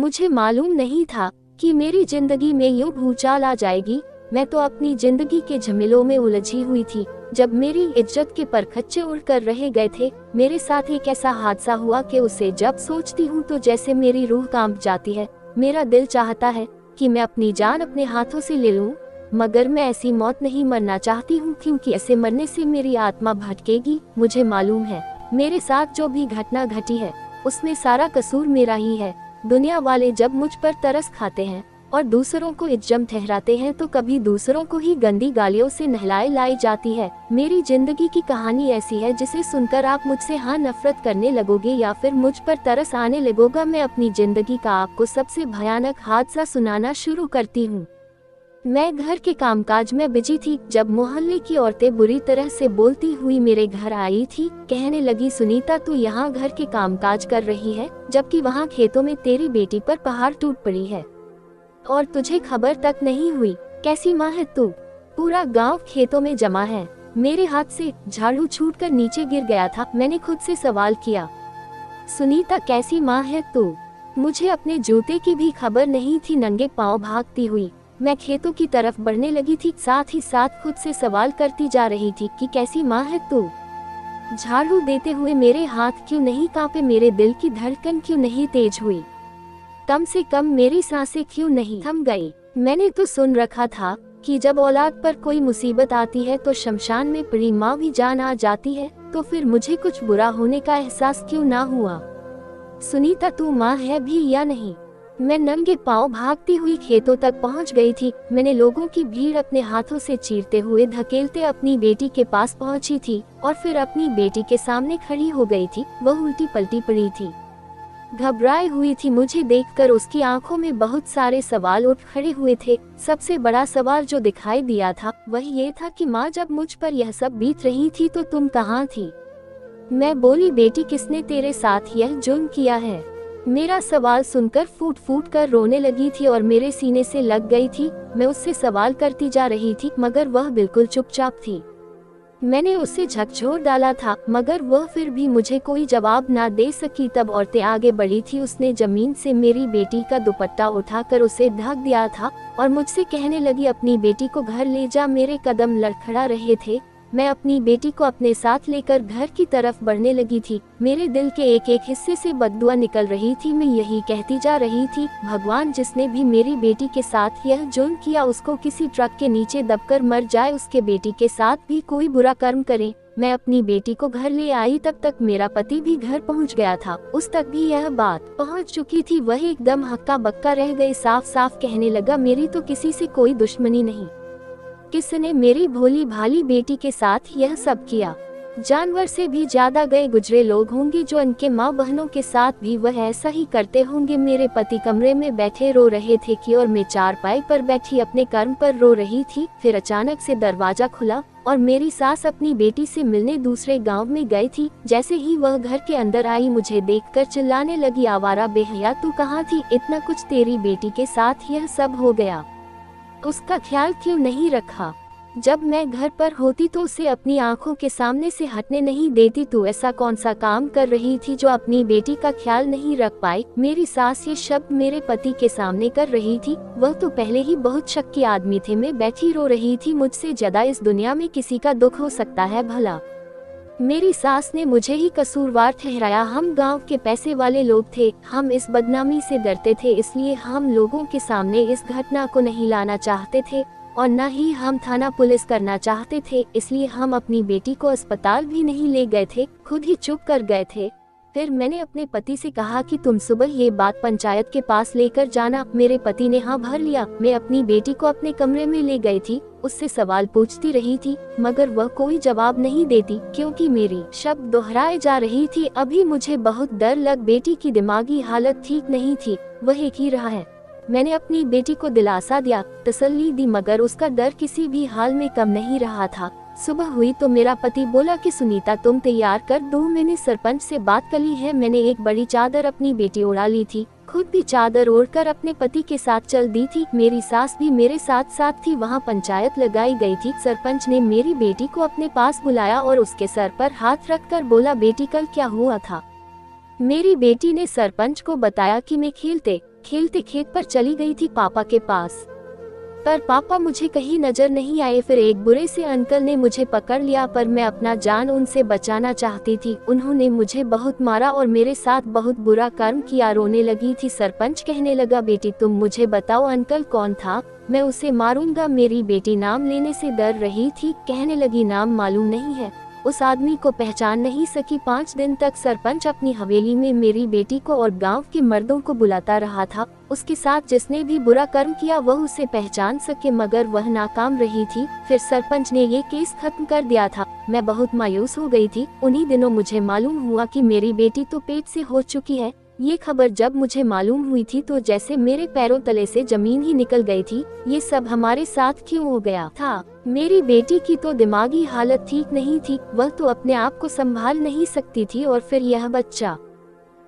मुझे मालूम नहीं था कि मेरी जिंदगी में यूं भूचाल आ जाएगी। मैं तो अपनी जिंदगी के झमेलों में उलझी हुई थी जब मेरी इज्जत के परखच्चे उड़कर रह गए थे। मेरे साथ एक ऐसा हादसा हुआ कि उसे जब सोचती हूँ तो जैसे मेरी रूह कांप जाती है। मेरा दिल चाहता है कि मैं अपनी जान अपने हाथों से ले लूं, मगर मैं ऐसी मौत नहीं मरना चाहती हूँ, क्योंकि ऐसे मरने से मेरी आत्मा भटकेगी। मुझे मालूम है मेरे साथ जो भी घटना घटी है उसमें सारा कसूर मेरा ही है। दुनिया वाले जब मुझ पर तरस खाते हैं और दूसरों को इज्जम ठहराते हैं तो कभी दूसरों को ही गंदी गालियों से नहलाए लाई जाती है। मेरी जिंदगी की कहानी ऐसी है जिसे सुनकर आप मुझसे हाँ नफरत करने लगोगे या फिर मुझ पर तरस आने लगोगा। मैं अपनी जिंदगी का आपको सबसे भयानक हादसा सुनाना शुरू करती हूँ। मैं घर के कामकाज में बिजी थी जब मोहल्ले की औरतें बुरी तरह से बोलती हुई मेरे घर आई थी। कहने लगी, सुनीता तू यहाँ घर के कामकाज कर रही है जबकि वहाँ खेतों में तेरी बेटी पर पहाड़ टूट पड़ी है और तुझे खबर तक नहीं हुई। कैसी माँ है तू? पूरा गांव खेतों में जमा है। मेरे हाथ से झाड़ू छूटकर नीचे गिर गया था। मैंने खुद से सवाल किया, सुनीता कैसी माँ है तू? मुझे अपने जूते की भी खबर नहीं थी। नंगे पांव भागती हुई मैं खेतों की तरफ बढ़ने लगी थी, साथ ही साथ खुद से सवाल करती जा रही थी कि कैसी माँ है तू? झाड़ू देते हुए मेरे हाथ क्यों नहीं कांपे? मेरे दिल की धड़कन क्यों नहीं तेज हुई? कम से कम मेरी सांसें क्यों नहीं थम गई? मैंने तो सुन रखा था कि जब औलाद पर कोई मुसीबत आती है तो शमशान में पड़ी माँ भी जान आ जाती है, तो फिर मुझे कुछ बुरा होने का एहसास क्यों ना हुआ? सुनीता तू माँ है भी या नहीं? मैं नंगे पांव भागती हुई खेतों तक पहुंच गई थी। मैंने लोगों की भीड़ अपने हाथों से चीरते हुए धकेलते अपनी बेटी के पास पहुंची थी और फिर अपनी बेटी के सामने खड़ी हो गई थी। वह उल्टी पलटी पड़ी थी, घबराई हुई थी। मुझे देखकर उसकी आंखों में बहुत सारे सवाल उठ खड़े हुए थे। सबसे बड़ा सवाल जो दिखाई दिया था वह ये था कि माँ जब मुझ पर यह सब बीत रही थी तो तुम कहाँ थी? मैं बोली, बेटी किसने तेरे साथ यह जुर्म किया है? मेरा सवाल सुनकर फूट फूट कर रोने लगी थी और मेरे सीने से लग गई थी। मैं उससे सवाल करती जा रही थी मगर वह बिल्कुल चुपचाप थी। मैंने उससे झकझोर डाला था मगर वह फिर भी मुझे कोई जवाब ना दे सकी। तब औरतें आगे बढ़ी थी। उसने जमीन से मेरी बेटी का दुपट्टा उठाकर उसे ढक दिया था और मुझसे कहने लगी, अपनी बेटी को घर ले जा। मेरे कदम लड़खड़ा रहे थे। मैं अपनी बेटी को अपने साथ लेकर घर की तरफ बढ़ने लगी थी। मेरे दिल के एक एक हिस्से से बददुआ निकल रही थी। मैं यही कहती जा रही थी, भगवान जिसने भी मेरी बेटी के साथ यह जुर्म किया उसको किसी ट्रक के नीचे दबकर मर जाए, उसके बेटी के साथ भी कोई बुरा कर्म करे। मैं अपनी बेटी को घर ले आई। तब तक मेरा पति भी घर पहुंच गया था। उस तक भी यह बात पहुंच चुकी थी। वह एकदम हक्का बक्का रह गए। साफ साफ कहने लगा, मेरी तो किसी से कोई दुश्मनी नहीं, किसने मेरी भोली भाली बेटी के साथ यह सब किया? जानवर से भी ज्यादा गए गुजरे लोग होंगे जो इनके माँ बहनों के साथ भी वह ऐसा ही करते होंगे। मेरे पति कमरे में बैठे रो रहे थे कि और मैं चारपाई पर बैठी अपने कर्म पर रो रही थी। फिर अचानक से दरवाजा खुला और मेरी सास अपनी बेटी से मिलने दूसरे गांव में गई थी। जैसे ही वह घर के अंदर आई मुझे देखकर चिल्लाने लगी, आवारा बेहया तू कहाँ थी? इतना कुछ तेरी बेटी के साथ यह सब हो गया, उसका ख्याल क्यों नहीं रखा? जब मैं घर पर होती तो उसे अपनी आंखों के सामने से हटने नहीं देती। तू ऐसा कौन सा काम कर रही थी जो अपनी बेटी का ख्याल नहीं रख पाई? मेरी सास ये शब्द मेरे पति के सामने कर रही थी। वह तो पहले ही बहुत शक्की आदमी थे। मैं बैठी रो रही थी। मुझसे ज्यादा इस दुनिया में किसी का दुख हो सकता है भला? मेरी सास ने मुझे ही कसूरवार ठहराया। हम गांव के पैसे वाले लोग थे। हम इस बदनामी से डरते थे, इसलिए हम लोगों के सामने इस घटना को नहीं लाना चाहते थे और न ही हम थाना पुलिस करना चाहते थे। इसलिए हम अपनी बेटी को अस्पताल भी नहीं ले गए थे, खुद ही चुप कर गए थे। फिर मैंने अपने पति से कहा कि तुम सुबह ये बात पंचायत के पास लेकर जाना। मेरे पति ने हाँ भर लिया। मैं अपनी बेटी को अपने कमरे में ले गई थी। उससे सवाल पूछती रही थी मगर वह कोई जवाब नहीं देती, क्योंकि मेरी शब्द दोहराए जा रही थी। अभी मुझे बहुत डर लग, बेटी की दिमागी हालत ठीक नहीं थी। वह एक ही रहा है। मैंने अपनी बेटी को दिलासा दिया, तसल्ली दी, मगर उसका डर किसी भी हाल में कम नहीं रहा था। सुबह हुई तो मेरा पति बोला कि सुनीता तुम तैयार कर दो, मैंने सरपंच से बात कर ली है। मैंने एक बड़ी चादर अपनी बेटी उड़ा ली थी, खुद भी चादर ओढ़कर अपने पति के साथ चल दी थी। मेरी सास भी मेरे साथ साथ थी। वहाँ पंचायत लगाई गई थी। सरपंच ने मेरी बेटी को अपने पास बुलाया और उसके सर पर हाथ रखकर बोला, बेटी कल क्या हुआ था? मेरी बेटी ने सरपंच को बताया कि मैं खेलते खेलते खेत पर चली गई थी पापा के पास, पर पापा मुझे कहीं नजर नहीं आए। फिर एक बुरे से अंकल ने मुझे पकड़ लिया, पर मैं अपना जान उनसे बचाना चाहती थी। उन्होंने मुझे बहुत मारा और मेरे साथ बहुत बुरा कर्म किया। रोने लगी थी। सरपंच कहने लगा, बेटी तुम मुझे बताओ अंकल कौन था, मैं उसे मारूंगा। मेरी बेटी नाम लेने से डर रही थी, कहने लगी नाम मालूम नहीं है, उस आदमी को पहचान नहीं सकी। 5 दिन तक सरपंच अपनी हवेली में मेरी बेटी को और गांव के मर्दों को बुलाता रहा था। उसके साथ जिसने भी बुरा कर्म किया वह उसे पहचान सके, मगर वह नाकाम रही थी। फिर सरपंच ने ये केस खत्म कर दिया था। मैं बहुत मायूस हो गई थी। उन्हीं दिनों मुझे मालूम हुआ कि मेरी बेटी तो पेट से हो चुकी है। ये खबर जब मुझे मालूम हुई थी तो जैसे मेरे पैरों तले से जमीन ही निकल गई थी। ये सब हमारे साथ क्यों हो गया था? मेरी बेटी की तो दिमागी हालत ठीक नहीं थी, वह तो अपने आप को संभाल नहीं सकती थी, और फिर यह बच्चा।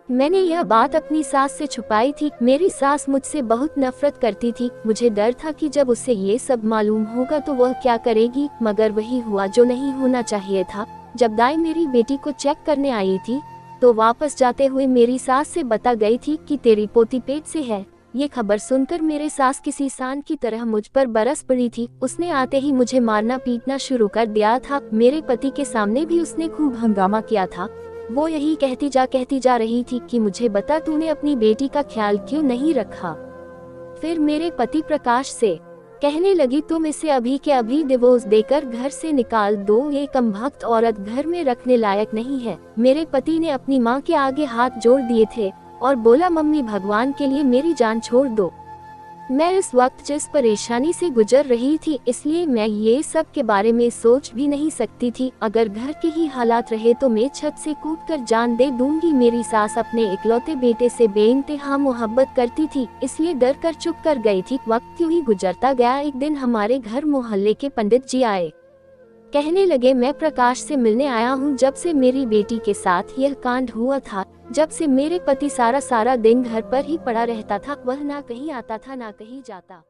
मैंने यह बात अपनी सास से छुपाई थी। मेरी सास मुझसे बहुत नफरत करती थी। मुझे डर था कि जब उसे ये सब मालूम होगा तो वह क्या करेगी, मगर वही हुआ जो नहीं होना चाहिए था। जब दाई मेरी बेटी को चेक करने आई थी तो वापस जाते हुए मेरी सास से बता गई थी कि तेरी पोती पेट से है। ये खबर सुनकर मेरे सास किसी सांड की तरह मुझ पर बरस पड़ी थी। उसने आते ही मुझे मारना पीटना शुरू कर दिया था। मेरे पति के सामने भी उसने खूब हंगामा किया था। वो यही कहती जा रही थी कि मुझे बता, तूने अपनी बेटी का ख्याल क्यों नहीं रखा। फिर मेरे पति प्रकाश से कहने लगी, तुम इसे अभी के अभी डिवोर्स देकर घर से निकाल दो, ये कमबख्त औरत घर में रखने लायक नहीं है। मेरे पति ने अपनी माँ के आगे हाथ जोड़ दिए थे और बोला, मम्मी भगवान के लिए मेरी जान छोड़ दो। मैं इस वक्त जिस परेशानी से गुजर रही थी, इसलिए मैं ये सब के बारे में सोच भी नहीं सकती थी। अगर घर के ही हालात रहे तो मैं छत से कूदकर जान दे दूंगी। मेरी सास अपने इकलौते बेटे से बेइंतहा मोहब्बत करती थी, इसलिए डर कर चुप कर गई थी। वक्त यूं ही गुजरता गया। एक दिन हमारे घर मोहल्ले के पंडित जी आए। कहने लगे, मैं प्रकाश से मिलने आया हूँ। जब से मेरी बेटी के साथ यह कांड हुआ था, जब से मेरे पति सारा दिन घर पर ही पड़ा रहता था, वह ना कहीं आता था ना कहीं जाता।